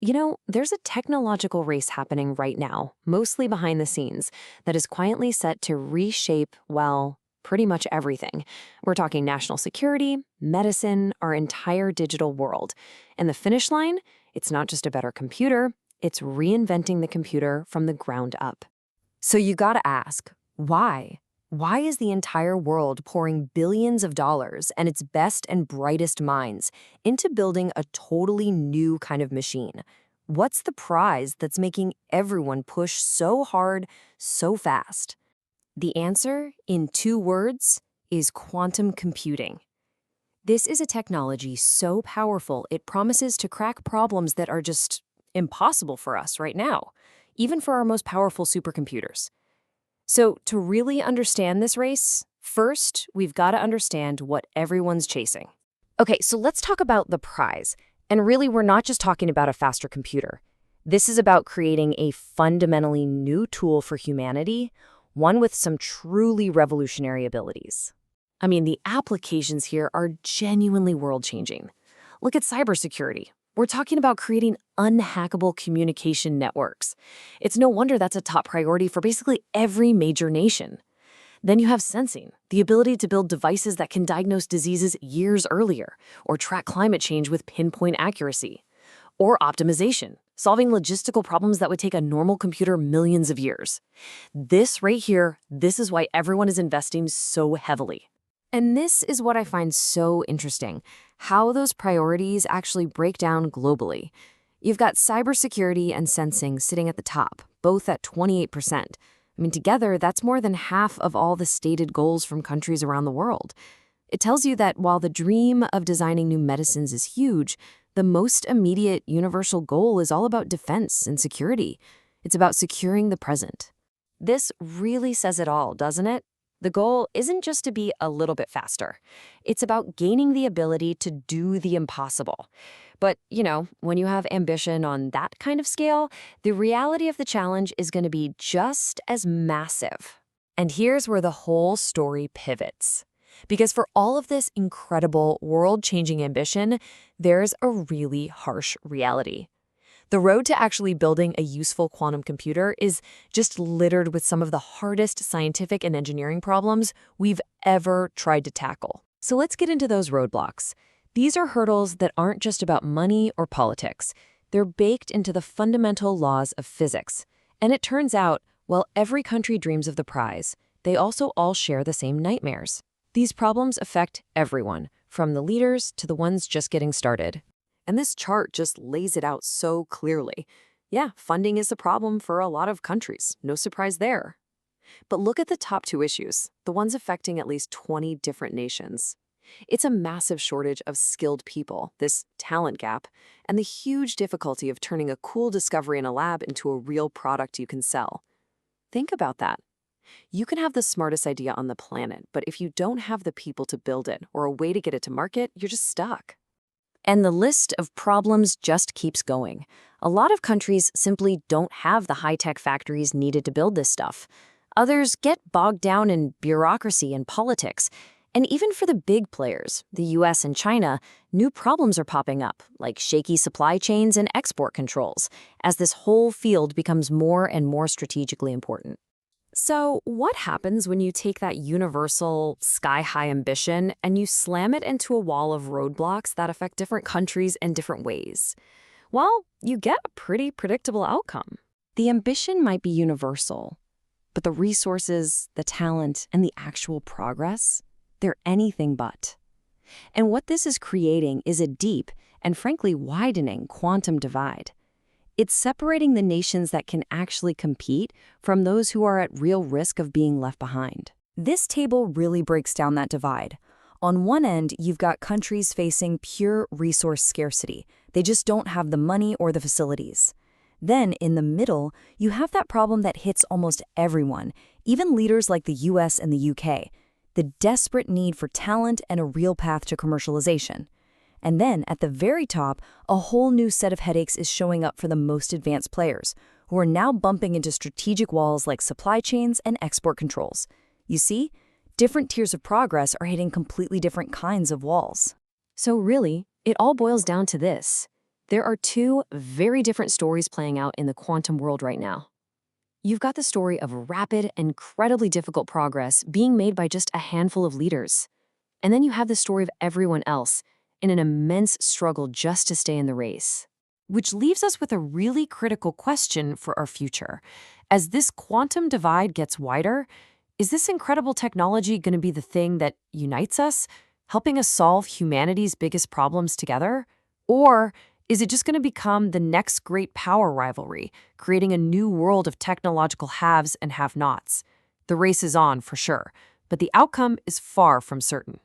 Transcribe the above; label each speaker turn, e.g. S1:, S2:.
S1: There's a technological race happening right now, mostly behind the scenes, that is quietly set to reshape, well, pretty much everything. We're talking national security, medicine, our entire digital world. And the finish line? It's not just a better computer, it's reinventing the computer from the ground up. So you gotta ask, why? Why is the entire world pouring billions of dollars and its best and brightest minds into building a totally new kind of machine? What's the prize that's making everyone push so hard, so fast? The answer, in 2 words, is quantum computing. This is a technology so powerful it promises to crack problems that are just impossible for us right now, even for our most powerful supercomputers. So to really understand this race, first, we've got to understand what everyone's chasing. Okay, so let's talk about the prize. And really, we're not just talking about a faster computer. This is about creating a fundamentally new tool for humanity, one with some truly revolutionary abilities. I mean, the applications here are genuinely world-changing. Look at cybersecurity. We're talking about creating unhackable communication networks. It's no wonder that's a top priority for basically every major nation. Then you have sensing, the ability to build devices that can diagnose diseases years earlier or track climate change with pinpoint accuracy. Or optimization, solving logistical problems that would take a normal computer millions of years. This right here, this is why everyone is investing so heavily. And this is what I find so interesting, how those priorities actually break down globally. You've got cybersecurity and sensing sitting at the top, both at 28%. I mean, together, that's more than half of all the stated goals from countries around the world. It tells you that while the dream of designing new medicines is huge, the most immediate universal goal is all about defense and security. It's about securing the present. This really says it all, doesn't it? The goal isn't just to be a little bit faster. It's about gaining the ability to do the impossible. But, when you have ambition on that kind of scale, the reality of the challenge is going to be just as massive. And here's where the whole story pivots. Because for all of this incredible, world-changing ambition, there's a really harsh reality. The road to actually building a useful quantum computer is just littered with some of the hardest scientific and engineering problems we've ever tried to tackle. So let's get into those roadblocks. These are hurdles that aren't just about money or politics. They're baked into the fundamental laws of physics. And it turns out, while every country dreams of the prize, they also all share the same nightmares. These problems affect everyone, from the leaders to the ones just getting started. And this chart just lays it out so clearly. Yeah, funding is a problem for a lot of countries. No surprise there. But look at the top 2 issues, the ones affecting at least 20 different nations. It's a massive shortage of skilled people, this talent gap, and the huge difficulty of turning a cool discovery in a lab into a real product you can sell. Think about that. You can have the smartest idea on the planet, but if you don't have the people to build it or a way to get it to market, you're just stuck. And the list of problems just keeps going. A lot of countries simply don't have the high-tech factories needed to build this stuff. Others get bogged down in bureaucracy and politics. And even for the big players, the US and China, new problems are popping up, like shaky supply chains and export controls, as this whole field becomes more and more strategically important. So what happens when you take that universal, sky-high ambition and you slam it into a wall of roadblocks that affect different countries in different ways? Well, you get a pretty predictable outcome. The ambition might be universal, but the resources, the talent, and the actual progress, they're anything but. And what this is creating is a deep and frankly widening quantum divide. It's separating the nations that can actually compete from those who are at real risk of being left behind. This table really breaks down that divide. On one end, you've got countries facing pure resource scarcity. They just don't have the money or the facilities. Then, in the middle, you have that problem that hits almost everyone, even leaders like the US and the UK, the desperate need for talent and a real path to commercialization. And then, at the very top, a whole new set of headaches is showing up for the most advanced players, who are now bumping into strategic walls like supply chains and export controls. You see, different tiers of progress are hitting completely different kinds of walls. So really, it all boils down to this. There are two very different stories playing out in the quantum world right now. You've got the story of rapid, incredibly difficult progress being made by just a handful of leaders. And then you have the story of everyone else in an immense struggle just to stay in the race. Which leaves us with a really critical question for our future. As this quantum divide gets wider, is this incredible technology going to be the thing that unites us, helping us solve humanity's biggest problems together? Or is it just going to become the next great power rivalry, creating a new world of technological haves and have-nots? The race is on, for sure, but the outcome is far from certain.